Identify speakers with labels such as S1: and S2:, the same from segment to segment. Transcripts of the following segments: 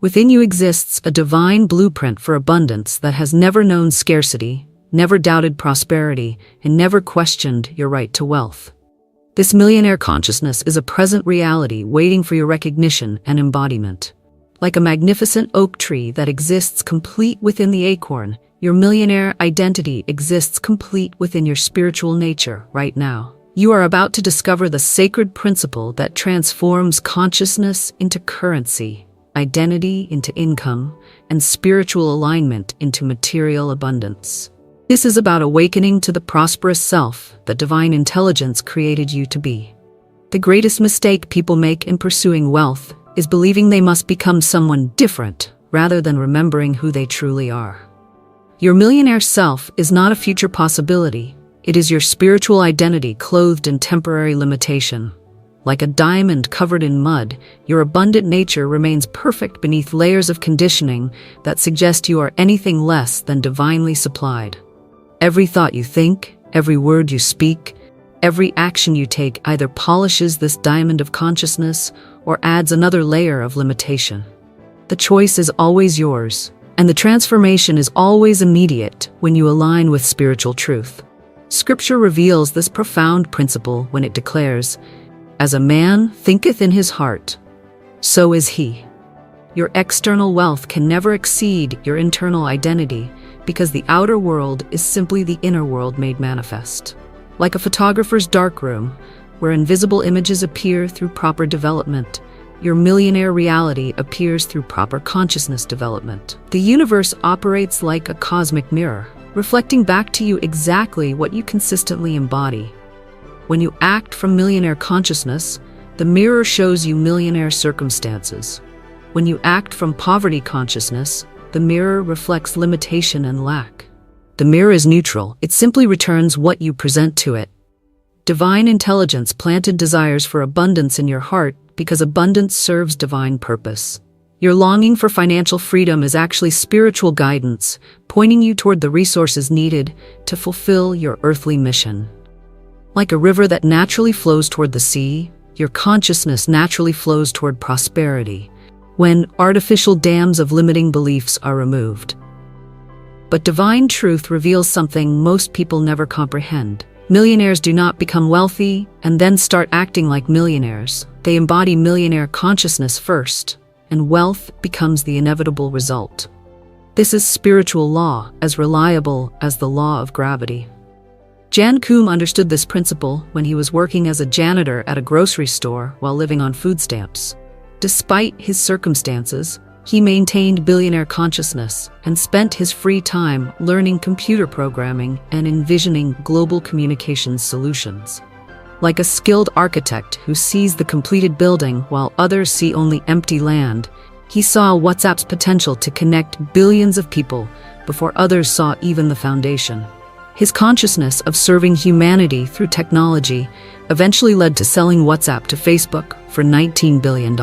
S1: Within you exists a divine blueprint for abundance that has never known scarcity, never doubted prosperity, and never questioned your right to wealth. This millionaire consciousness is a present reality waiting for your recognition and embodiment. Like a magnificent oak tree that exists complete within the acorn, your millionaire identity exists complete within your spiritual nature right now. You are about to discover the sacred principle that transforms consciousness into currency, identity into income, and spiritual alignment into material abundance. This is about awakening to the prosperous self that divine intelligence created you to be. The greatest mistake people make in pursuing wealth is believing they must become someone different rather than remembering who they truly are. Your millionaire self is not a future possibility. It is your spiritual identity clothed in temporary limitation. Like a diamond covered in mud, your abundant nature remains perfect beneath layers of conditioning that suggest you are anything less than divinely supplied. Every thought you think, every word you speak, every action you take either polishes this diamond of consciousness or adds another layer of limitation. The choice is always yours, and the transformation is always immediate when you align with spiritual truth. Scripture reveals this profound principle when it declares, "As a man thinketh in his heart, so is he." Your external wealth can never exceed your internal identity because the outer world is simply the inner world made manifest. Like a photographer's darkroom, where invisible images appear through proper development, your millionaire reality appears through proper consciousness development. The universe operates like a cosmic mirror, reflecting back to you exactly what you consistently embody. When you act from millionaire consciousness, the mirror shows you millionaire circumstances. When you act from poverty consciousness, the mirror reflects limitation and lack. The mirror is neutral. It simply returns what you present to it. Divine intelligence planted desires for abundance in your heart because abundance serves divine purpose. Your longing for financial freedom is actually spiritual guidance, pointing you toward the resources needed to fulfill your earthly mission. Like a river that naturally flows toward the sea, your consciousness naturally flows toward prosperity, when artificial dams of limiting beliefs are removed. But divine truth reveals something most people never comprehend. Millionaires do not become wealthy and then start acting like millionaires. They embody millionaire consciousness first, and wealth becomes the inevitable result. This is spiritual law, as reliable as the law of gravity. Jan Koum understood this principle when he was working as a janitor at a grocery store while living on food stamps. Despite his circumstances, he maintained billionaire consciousness and spent his free time learning computer programming and envisioning global communications solutions. Like a skilled architect who sees the completed building while others see only empty land, he saw WhatsApp's potential to connect billions of people before others saw even the foundation. His consciousness of serving humanity through technology eventually led to selling WhatsApp to Facebook for $19 billion.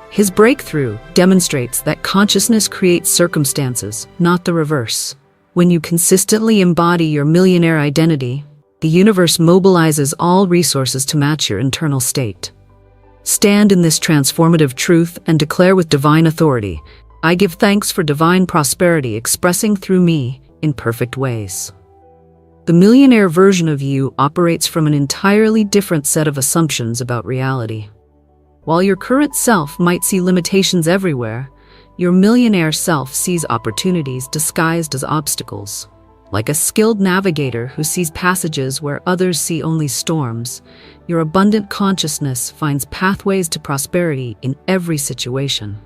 S1: His breakthrough demonstrates that consciousness creates circumstances, not the reverse. When you consistently embody your millionaire identity, the universe mobilizes all resources to match your internal state. Stand in this transformative truth and declare with divine authority, "I give thanks for divine prosperity expressing through me in perfect ways." The millionaire version of you operates from an entirely different set of assumptions about reality. While your current self might see limitations everywhere, your millionaire self sees opportunities disguised as obstacles. Like a skilled navigator who sees passages where others see only storms, your abundant consciousness finds pathways to prosperity in every situation.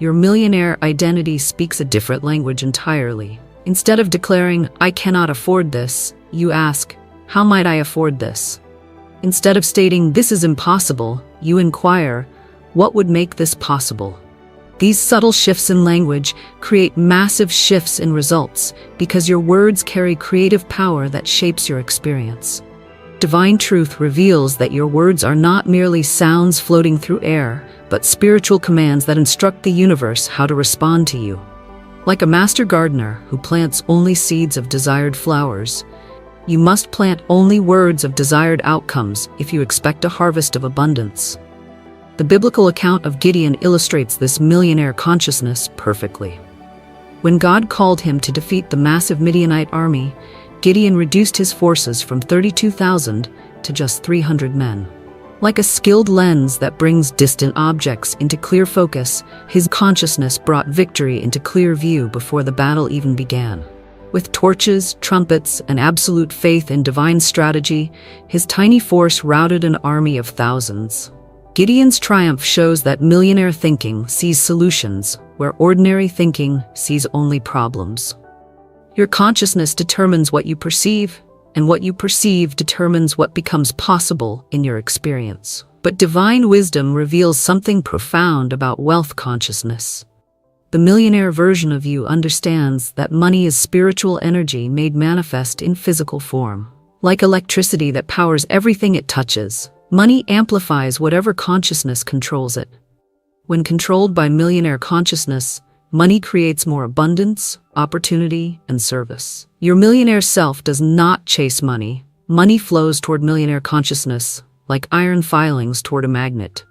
S1: Your millionaire identity speaks a different language entirely. Instead of declaring, "I cannot afford this," you ask, "How might I afford this?" Instead of stating, "This is impossible," you inquire, "What would make this possible?" These subtle shifts in language create massive shifts in results because your words carry creative power that shapes your experience. Divine truth reveals that your words are not merely sounds floating through air, but spiritual commands that instruct the universe how to respond to you. Like a master gardener who plants only seeds of desired flowers, you must plant only words of desired outcomes if you expect a harvest of abundance. The biblical account of Gideon illustrates this millionaire consciousness perfectly. When God called him to defeat the massive Midianite army, Gideon reduced his forces from 32,000 to just 300 men. Like a skilled lens that brings distant objects into clear focus, his consciousness brought victory into clear view before the battle even began. With torches, trumpets, and absolute faith in divine strategy, his tiny force routed an army of thousands. Gideon's triumph shows that millionaire thinking sees solutions, where ordinary thinking sees only problems. Your consciousness determines what you perceive, and what you perceive determines what becomes possible in your experience. But divine wisdom reveals something profound about wealth consciousness. The millionaire version of you understands that money is spiritual energy made manifest in physical form. Like electricity that powers everything it touches, money amplifies whatever consciousness controls it. When controlled by millionaire consciousness, money creates more abundance, opportunity, and service. Your millionaire self does not chase money. Money flows toward millionaire consciousness, like iron filings toward a magnet.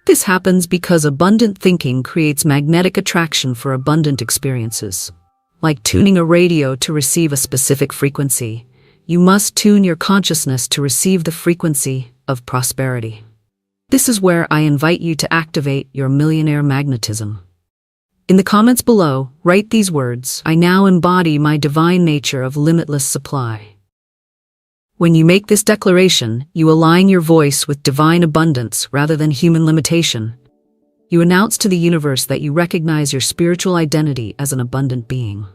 S1: This happens because abundant thinking creates magnetic attraction for abundant experiences. Like tuning a radio to receive a specific frequency, you must tune your consciousness to receive the frequency of prosperity. This is where I invite you to activate your millionaire magnetism. In the comments below, write these words: I now embody my divine nature of limitless supply. When you make this declaration, you align your voice with divine abundance rather than human limitation. You announce to the universe that you recognize your spiritual identity as an abundant being.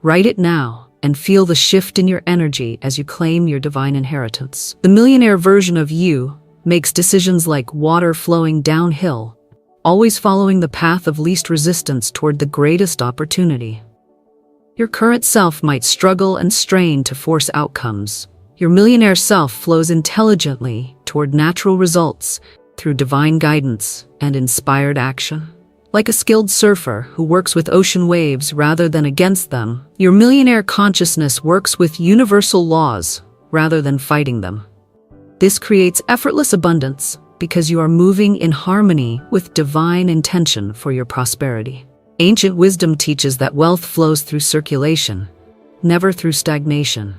S1: Write it now and feel the shift in your energy as you claim your divine inheritance. The millionaire version of you makes decisions like water flowing downhill, always following the path of least resistance toward the greatest opportunity. Your current self might struggle and strain to force outcomes. Your millionaire self flows intelligently toward natural results through divine guidance and inspired action. Like a skilled surfer who works with ocean waves rather than against them, your millionaire consciousness works with universal laws rather than fighting them. This creates effortless abundance because you are moving in harmony with divine intention for your prosperity. Ancient wisdom teaches that wealth flows through circulation, never through stagnation.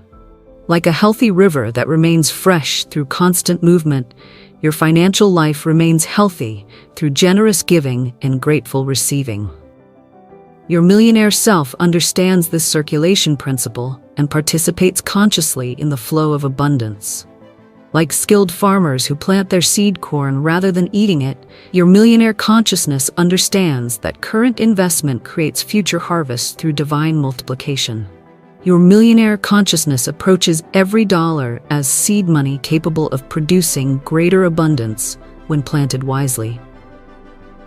S1: Like a healthy river that remains fresh through constant movement, your financial life remains healthy through generous giving and grateful receiving. Your millionaire self understands this circulation principle and participates consciously in the flow of abundance. Like skilled farmers who plant their seed corn rather than eating it, your millionaire consciousness understands that current investment creates future harvests through divine multiplication. Your millionaire consciousness approaches every dollar as seed money capable of producing greater abundance when planted wisely.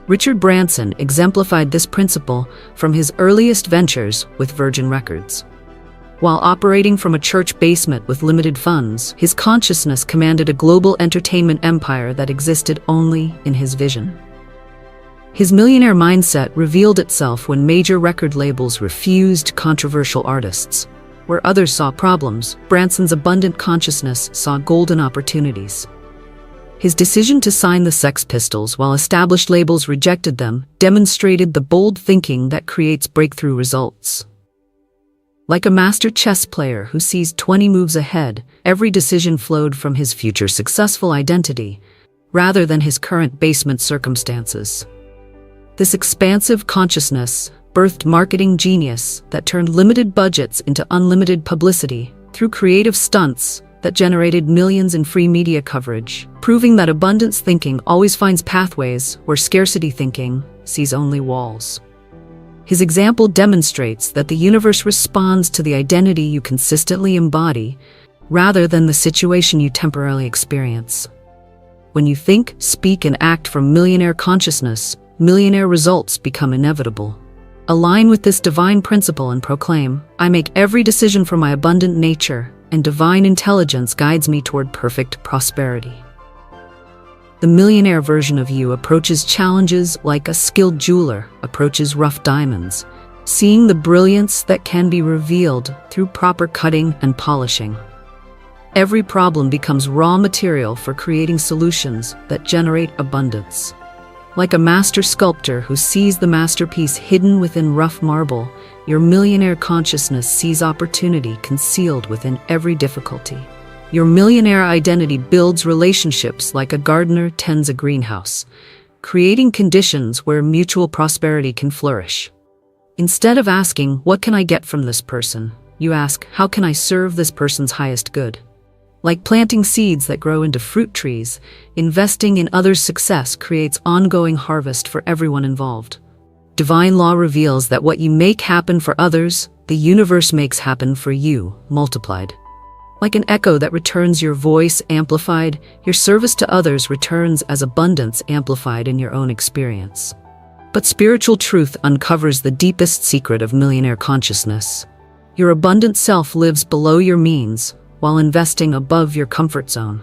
S1: Richard Branson exemplified this principle from his earliest ventures with Virgin Records. While operating from a church basement with limited funds, his consciousness commanded a global entertainment empire that existed only in his vision. His millionaire mindset revealed itself when major record labels refused controversial artists. Where others saw problems, Branson's abundant consciousness saw golden opportunities. His decision to sign the Sex Pistols while established labels rejected them demonstrated the bold thinking that creates breakthrough results. Like a master chess player who sees 20 moves ahead, every decision flowed from his future successful identity, rather than his current basement circumstances. This expansive consciousness birthed marketing genius that turned limited budgets into unlimited publicity through creative stunts that generated millions in free media coverage, proving that abundance thinking always finds pathways where scarcity thinking sees only walls. His example demonstrates that the universe responds to the identity you consistently embody, rather than the situation you temporarily experience. When you think, speak, and act from millionaire consciousness, millionaire results become inevitable. Align with this divine principle and proclaim, I make every decision from my abundant nature, and divine intelligence guides me toward perfect prosperity. The millionaire version of you approaches challenges like a skilled jeweler approaches rough diamonds, seeing the brilliance that can be revealed through proper cutting and polishing. every problem becomes raw material for creating solutions that generate abundance. Like a master sculptor who sees the masterpiece hidden within rough marble, your millionaire consciousness sees opportunity concealed within every difficulty. Your millionaire identity builds relationships like a gardener tends a greenhouse, creating conditions where mutual prosperity can flourish. Instead of asking, "What can I get from this person?" you ask, "How can I serve this person's highest good?" Like planting seeds that grow into fruit trees, investing in others' success creates ongoing harvest for everyone involved. Divine law reveals that what you make happen for others, the universe makes happen for you, multiplied. Like an echo that returns your voice amplified, your service to others returns as abundance amplified in your own experience. But spiritual truth uncovers the deepest secret of millionaire consciousness. Your abundant self lives below your means, while investing above your comfort zone.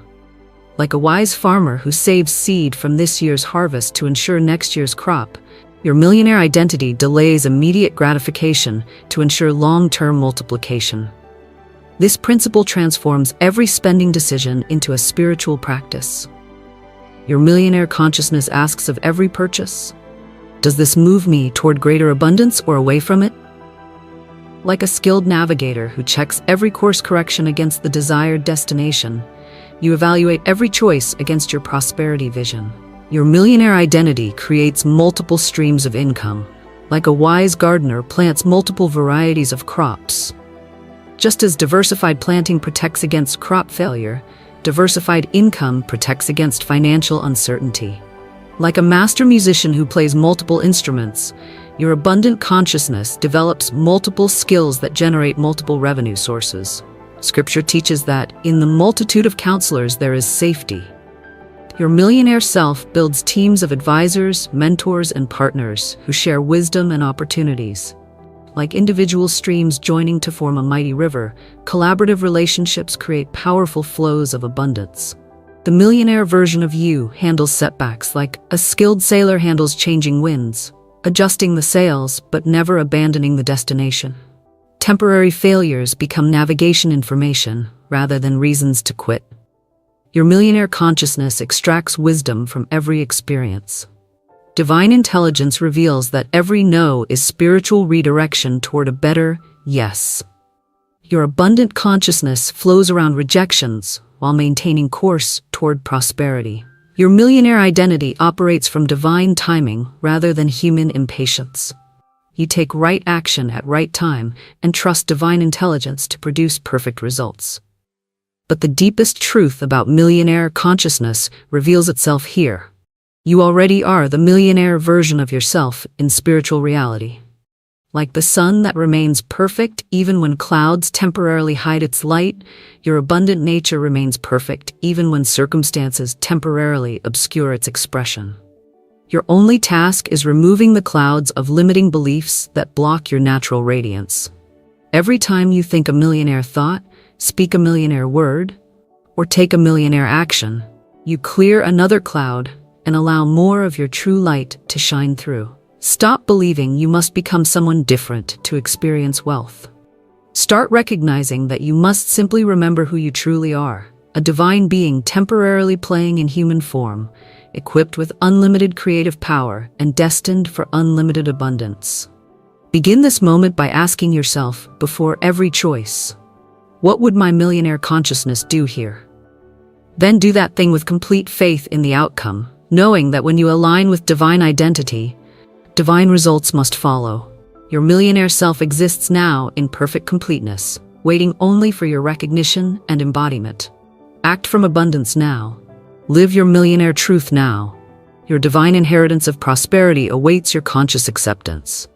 S1: Like a wise farmer who saves seed from this year's harvest to ensure next year's crop, your millionaire identity delays immediate gratification to ensure long-term multiplication. This principle transforms every spending decision into a spiritual practice. Your millionaire consciousness asks of every purchase, "Does this move me toward greater abundance or away from it?" Like a skilled navigator who checks every course correction against the desired destination, you evaluate every choice against your prosperity vision. Your millionaire identity creates multiple streams of income, like a wise gardener plants multiple varieties of crops. Just as diversified planting protects against crop failure, diversified income protects against financial uncertainty. Like a master musician who plays multiple instruments, your abundant consciousness develops multiple skills that generate multiple revenue sources. Scripture teaches that in the multitude of counselors there is safety. Your millionaire self builds teams of advisors, mentors, and partners who share wisdom and opportunities. Like individual streams joining to form a mighty river, collaborative relationships create powerful flows of abundance. The millionaire version of you handles setbacks like a skilled sailor handles changing winds, adjusting the sails but never abandoning the destination. Temporary failures become navigation information rather than reasons to quit. Your millionaire consciousness extracts wisdom from every experience. Divine intelligence reveals that every no is spiritual redirection toward a better yes. Your abundant consciousness flows around rejections while maintaining course toward prosperity. Your millionaire identity operates from divine timing rather than human impatience. You take right action at right time and trust divine intelligence to produce perfect results. But the deepest truth about millionaire consciousness reveals itself here. You already are the millionaire version of yourself in spiritual reality. Like the sun that remains perfect even when clouds temporarily hide its light, your abundant nature remains perfect even when circumstances temporarily obscure its expression. Your only task is removing the clouds of limiting beliefs that block your natural radiance. Every time you think a millionaire thought, speak a millionaire word, or take a millionaire action, you clear another cloud and allow more of your true light to shine through. Stop believing you must become someone different to experience wealth. Start recognizing that you must simply remember who you truly are, a divine being temporarily playing in human form, equipped with unlimited creative power and destined for unlimited abundance. Begin this moment by asking yourself, before every choice, what would my millionaire consciousness do here? Then do that thing with complete faith in the outcome, knowing that when you align with divine identity, divine results must follow. Your millionaire self exists now in perfect completeness, waiting only for your recognition and embodiment. Act from abundance now. Live your millionaire truth now. Your divine inheritance of prosperity awaits your conscious acceptance.